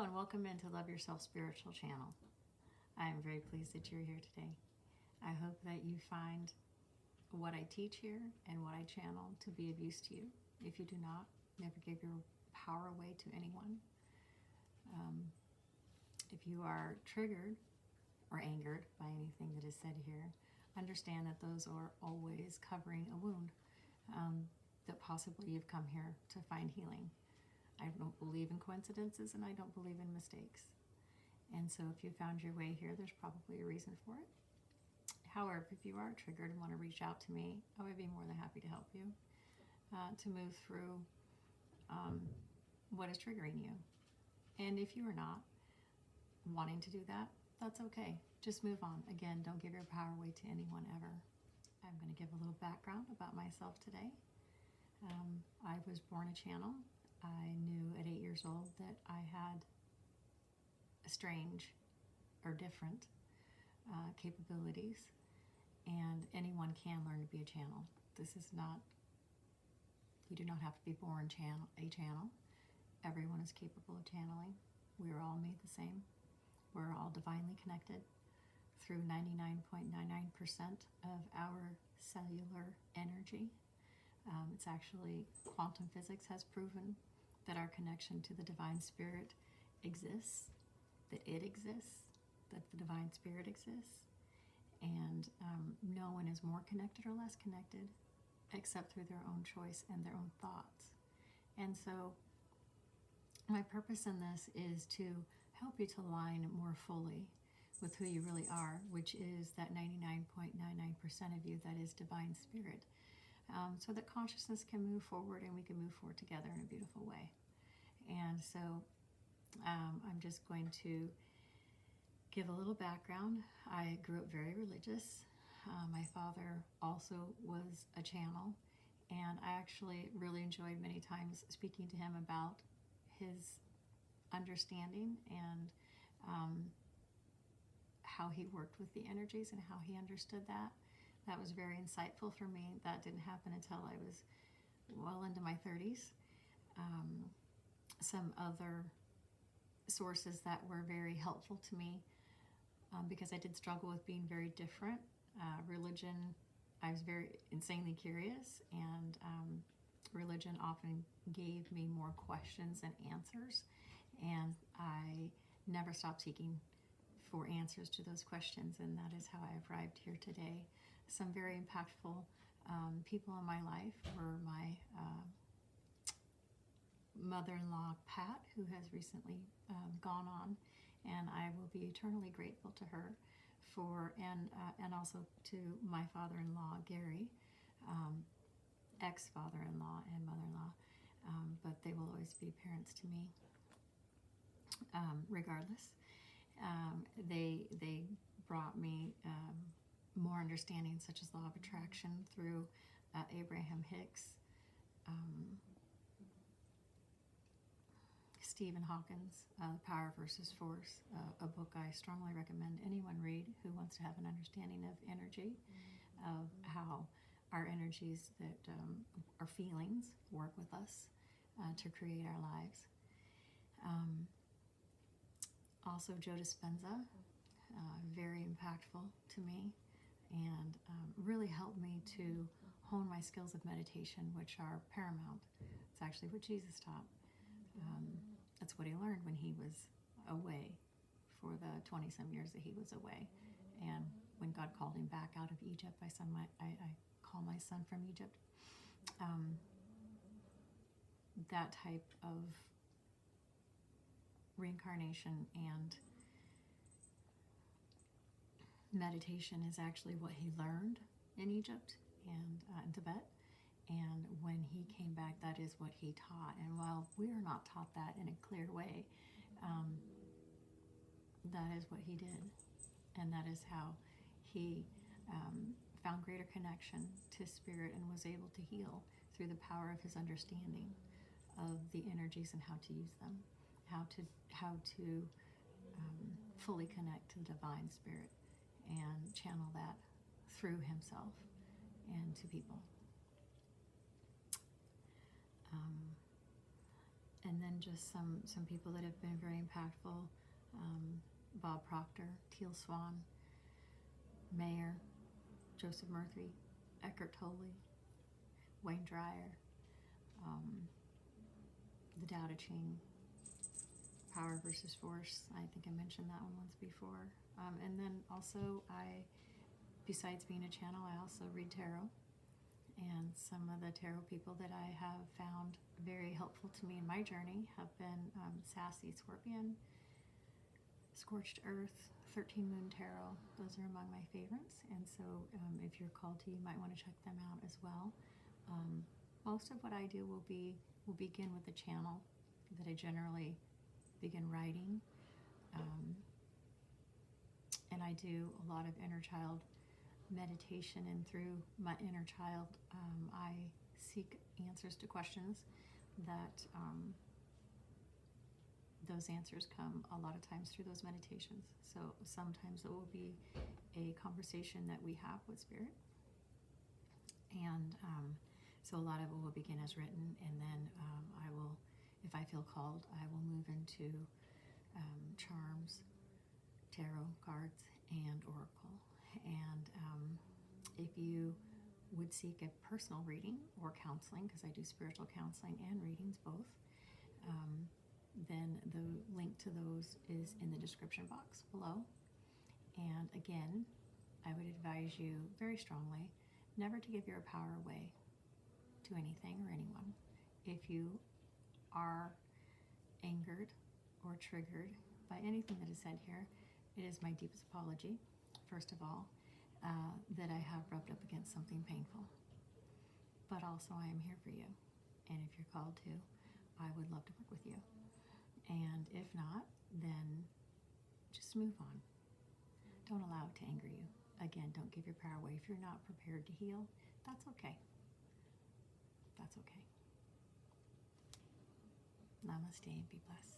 Hello and welcome into Luv Yourself Spiritual channel. I am very pleased that you're here today. I hope that you find what I teach here and what I channel to be of use to you. If you do not, never give your power away to anyone. If you are triggered or angered by anything that is said here, understand that those are always covering a wound that possibly you've come here to find healing. I don't believe in coincidences and I don't believe in mistakes. And so if you found your way here, there's probably a reason for it. However, if you are triggered and want to reach out to me, I would be more than happy to help you to move through what is triggering you. And if you are not wanting to do that, that's okay. Just move on. Again, don't give your power away to anyone ever. I'm going to give a little background about myself today. I was born a channel. I knew at 8 years old that I had a strange or different capabilities, and anyone can learn to be a channel. This is not, you do not have to be born a channel. Everyone is capable of channeling. We are all made the same. We're all divinely connected through 99.99% of our cellular energy. It's actually, quantum physics has proven that our connection to the divine spirit exists, that it exists, that the divine spirit exists, and no one is more connected or less connected except through their own choice and their own thoughts. And so my purpose in this is to help you to align more fully with who you really are, which is that 99.99% of you that is divine spirit. So that consciousness can move forward and we can move forward together in a beautiful way. And so I'm just going to give a little background. I grew up very religious. My father also was a channel, and I actually really enjoyed many times speaking to him about his understanding and how he worked with the energies and how he understood that. That was very insightful for me. That didn't happen until I was well into my 30s. Some other sources that were very helpful to me because I did struggle with being very different. Religion, I was very insanely curious, and religion often gave me more questions than answers, and I never stopped seeking for answers to those questions, and that is how I arrived here today. Some very impactful people in my life were my mother-in-law, Pat, who has recently gone on, and I will be eternally grateful to her for, and also to my father-in-law, Gary, ex-father-in-law and mother-in-law, but they will always be parents to me, regardless. They brought me more understanding, such as law of attraction, through Abraham Hicks, Stephen Hawkins, Power versus Force, a book I strongly recommend anyone read who wants to have an understanding of energy, of how our energies that our feelings work with us to create our lives. Also Joe Dispenza, very impactful to me, and really helped me to hone my skills of meditation, which are paramount. It's actually what Jesus taught. That's what he learned when he was away for the 20-some years that he was away. And when God called him back out of Egypt, I call my son from Egypt. That type of reincarnation and meditation is actually what he learned in Egypt and in Tibet. And when he came back, that is what he taught. And while we are not taught that in a clear way, that is what he did. And that is how he found greater connection to spirit and was able to heal through the power of his understanding of the energies and how to use them, how to fully connect to the divine spirit and channel that through himself and to people. And then just some people that have been very impactful. Bob Proctor, Teal Swan, Mayer, Joseph Murphy, Eckhart Tolle, Wayne Dyer, the Tao Te Ching, Power versus Force. I think I mentioned that one once before. And then also besides being a channel, I also read tarot. And some of the tarot people that I have found very helpful to me in my journey have been Sassy Scorpion, Scorched Earth, 13 Moon Tarot. Those are among my favorites. And so if you're called to, you might want to check them out as well. Most of what I do will begin with a channel that I generally begin writing. And I do a lot of inner child meditation, and through my inner child, I seek answers to questions that those answers come a lot of times through those meditations. So sometimes it will be a conversation that we have with Spirit. And so a lot of it will begin as written, and then I will, if I feel called, I will move into charms, tarot cards, and oracle. And if you would seek a personal reading or counseling, because I do spiritual counseling and readings both, then the link to those is in the description box below. And again, I would advise you very strongly never to give your power away to anything or anyone. If you are angered or triggered by anything that is said here, it is my deepest apology, first of all, that I have rubbed up against something painful. But also I am here for you. And if you're called to, I would love to work with you. And if not, then just move on. Don't allow it to anger you. Again, don't give your power away. If you're not prepared to heal, that's okay. That's okay. Namaste and be blessed.